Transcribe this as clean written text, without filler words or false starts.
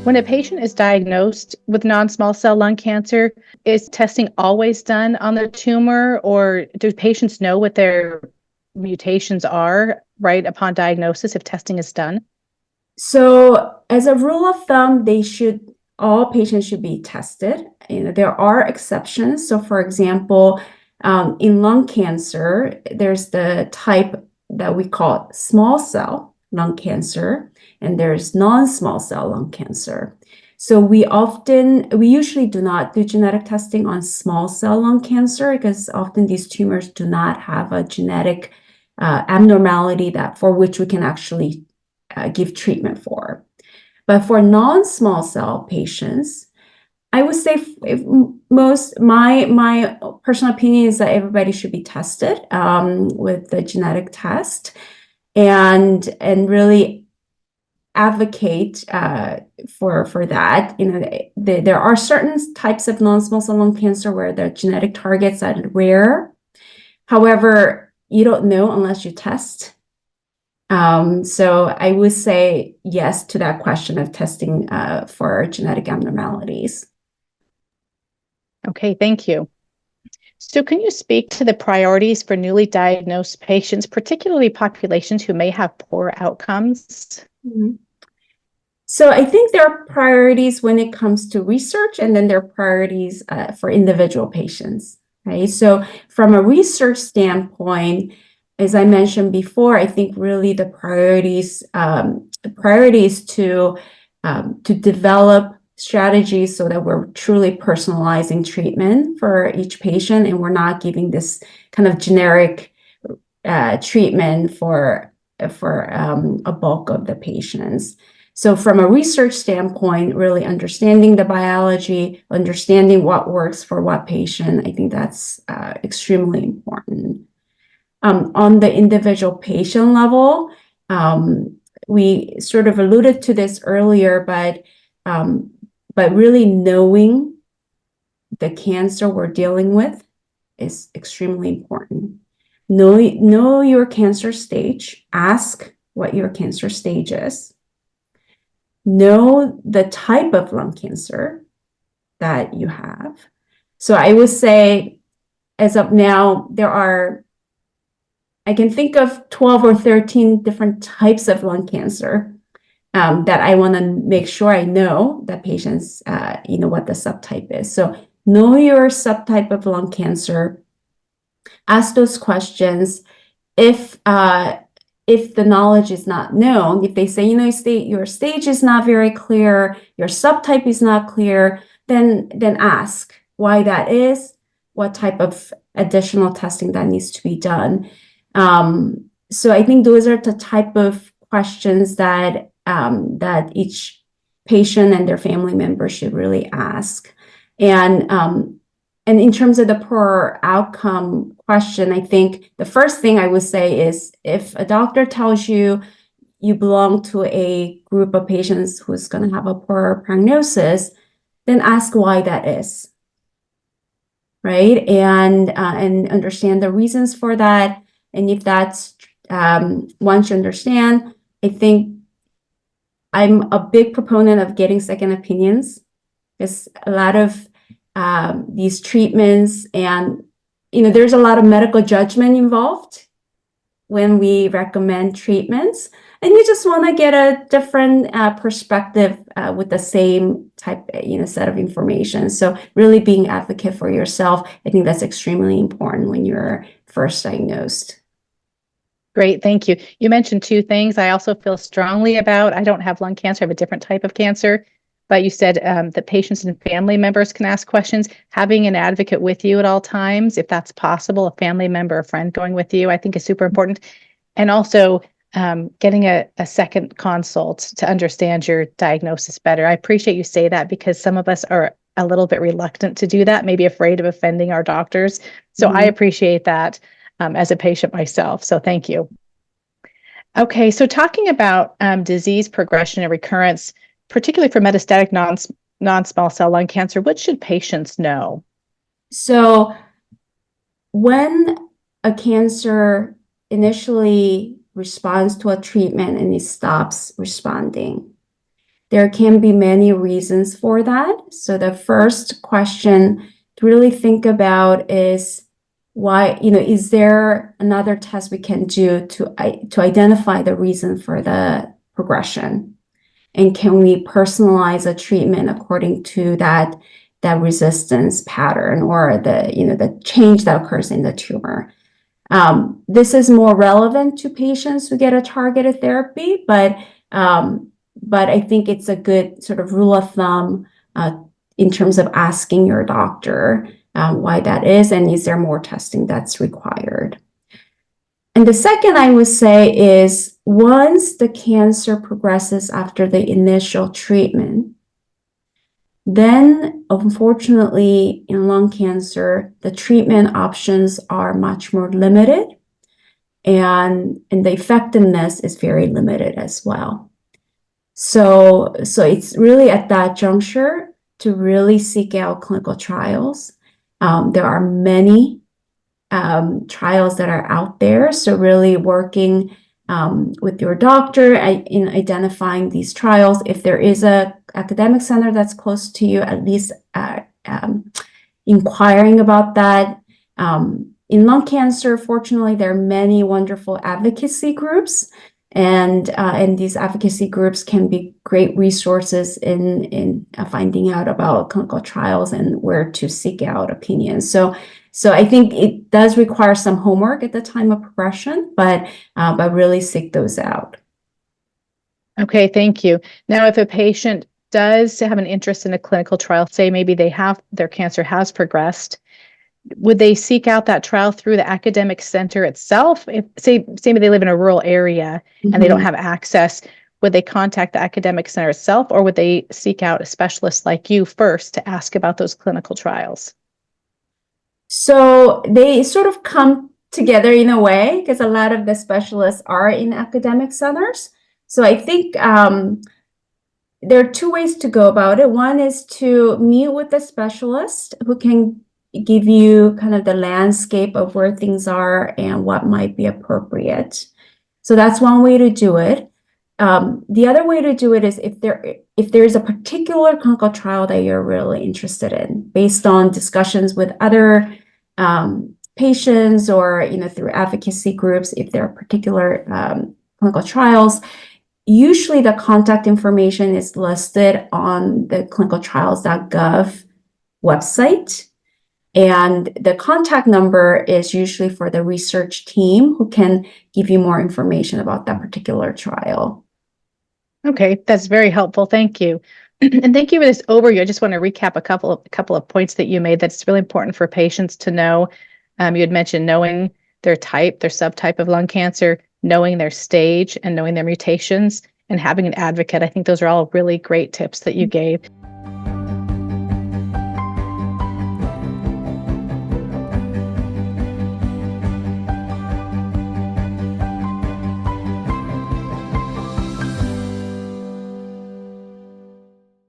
When a patient is diagnosed with non-small cell lung cancer, is testing always done on the tumor, or do patients know what their mutations are right upon diagnosis if testing is done? So as a rule of thumb, all patients should be tested. There are exceptions. So for example, in lung cancer, there's the type that we call small cell lung cancer, and there's non-small cell lung cancer. So we usually do not do genetic testing on small cell lung cancer because often these tumors do not have a genetic abnormality for which we can actually give treatment for. But for non-small cell patients, I would say my personal opinion is that everybody should be tested with the genetic test and really advocate for that. There are certain types of non-small cell lung cancer where the genetic targets are rare. However, you don't know unless you test. So I would say yes to that question of testing for genetic abnormalities. Okay, thank you. So can you speak to the priorities for newly diagnosed patients, particularly populations who may have poor outcomes? Mm-hmm. So I think there are priorities when it comes to research, and then there are priorities for individual patients, right? So from a research standpoint, as I mentioned before, I think really the priorities to develop strategies so that we're truly personalizing treatment for each patient, and we're not giving this kind of generic treatment for a bulk of the patients. So from a research standpoint, really understanding the biology, understanding what works for what patient, I think that's extremely important. On the individual patient level, we sort of alluded to this earlier, but really knowing the cancer we're dealing with is extremely important. Know your cancer stage. Ask what your cancer stage is. Know the type of lung cancer that you have. So I would say, as of now, I can think of 12 or 13 different types of lung cancer that I want to make sure I know that patients, what the subtype is. So know your subtype of lung cancer. Ask those questions. If the knowledge is not known, if they say, your stage is not very clear, your subtype is not clear, then ask why that is, what type of additional testing that needs to be done. So I think those are the type of questions that each patient and their family member should really ask. And in terms of the poor outcome question, I think the first thing I would say is if a doctor tells you belong to a group of patients who's going to have a poor prognosis, then ask why that is, right? And understand the reasons for that. And if that's once you understand, I think I'm a big proponent of getting second opinions. Because a lot of these treatments, and there's a lot of medical judgment involved when we recommend treatments, and you just want to get a different perspective with the same type set of information. So really being advocate for yourself, I think that's extremely important when you're first diagnosed. Great, thank you. You mentioned two things I also feel strongly about. I don't have lung cancer, I have a different type of cancer. But you said that patients and family members can ask questions. Having an advocate with you at all times, if that's possible, a family member, a friend going with you, I think is super important. And also getting a second consult to understand your diagnosis better. I appreciate you say that because some of us are a little bit reluctant to do that, maybe afraid of offending our doctors. So I appreciate that as a patient myself. So thank you. Okay, so talking about disease progression and recurrence, particularly for metastatic non-small cell lung cancer, what should patients know? So when a cancer initially responds to a treatment and it stops responding, there can be many reasons for that. So the first question to really think about is why, is there another test we can do to identify the reason for the progression? And can we personalize a treatment according to that resistance pattern or the change that occurs in the tumor? This is more relevant to patients who get a targeted therapy, but I think it's a good sort of rule of thumb in terms of asking your doctor why that is, and is there more testing that's required. And the second I would say is once the cancer progresses after the initial treatment, then unfortunately in lung cancer, the treatment options are much more limited and the effectiveness is very limited as well. So it's really at that juncture to really seek out clinical trials. There are many trials that are out there. So really working with your doctor in identifying these trials. If there is a academic center that's close to you, at least inquiring about that. In lung cancer, fortunately, there are many wonderful advocacy groups, and these advocacy groups can be great resources in finding out about clinical trials and where to seek out opinions. So I think it does require some homework at the time of progression, but really seek those out. Okay, thank you. Now, if a patient does have an interest in a clinical trial, say maybe their cancer has progressed, would they seek out that trial through the academic center itself? If say maybe they live in a rural area and they don't have access, would they contact the academic center itself, or would they seek out a specialist like you first to ask about those clinical trials? So they sort of come together in a way because a lot of the specialists are in academic centers. So I think there are two ways to go about it. One is to meet with the specialist who can give you kind of the landscape of where things are and what might be appropriate. So that's one way to do it. The other way to do it is if there is a particular clinical trial that you're really interested in, based on discussions with other patients or through advocacy groups, if there are particular clinical trials, usually the contact information is listed on the clinicaltrials.gov website. And the contact number is usually for the research team who can give you more information about that particular trial. Okay, that's very helpful. Thank you. And thank you for this overview. I just want to recap a couple of points that you made that's really important for patients to know. You had mentioned knowing their type, their subtype of lung cancer, knowing their stage and knowing their mutations, and having an advocate. I think those are all really great tips that you gave.